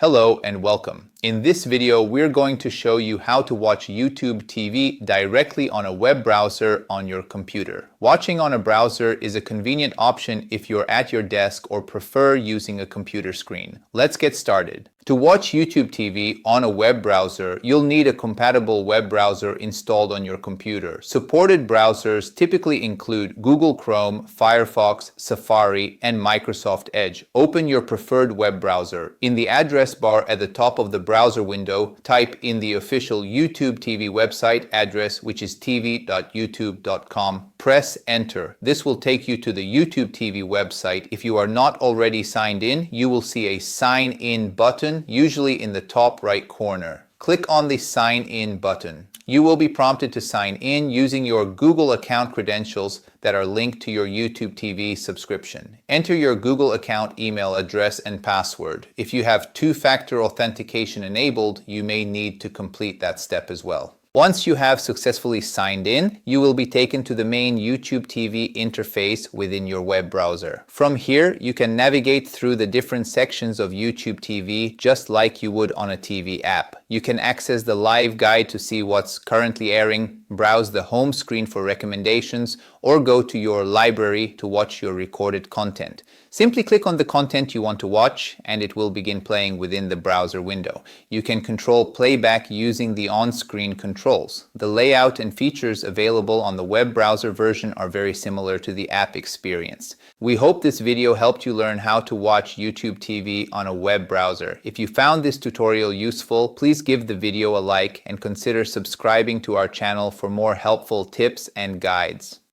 Hello and welcome. In this video, we're going to show you how to watch YouTube TV directly on a web browser on your computer. Watching on a browser is a convenient option if you're at your desk or prefer using a computer screen. Let's get started. To watch YouTube TV on a web browser, you'll need a compatible web browser installed on your computer. Supported browsers typically include Google Chrome, Firefox, Safari, and Microsoft Edge. Open your preferred web browser. In the address bar at the top of the browser window, type in the official YouTube TV website address, which is tv.youtube.com. Press enter. This will take you to the YouTube TV website. If you are not already signed in, you will see a sign in button, usually in the top right corner. Click on the sign in button. You will be prompted to sign in using your Google account credentials that are linked to your YouTube TV subscription. Enter your Google account email address and password. If you have two-factor authentication enabled, you may need to complete that step as well. Once you have successfully signed in, you will be taken to the main YouTube TV interface within your web browser. From here, you can navigate through the different sections of YouTube TV just like you would on a TV app. You can access the live guide to see what's currently airing, browse the home screen for recommendations, or go to your library to watch your recorded content. Simply click on the content you want to watch and it will begin playing within the browser window. You can control playback using the on-screen controls. The layout and features available on the web browser version are very similar to the app experience. We hope this video helped you learn how to watch YouTube TV on a web browser. If you found this tutorial useful, please give the video a like and consider subscribing to our channel for more helpful tips and guides.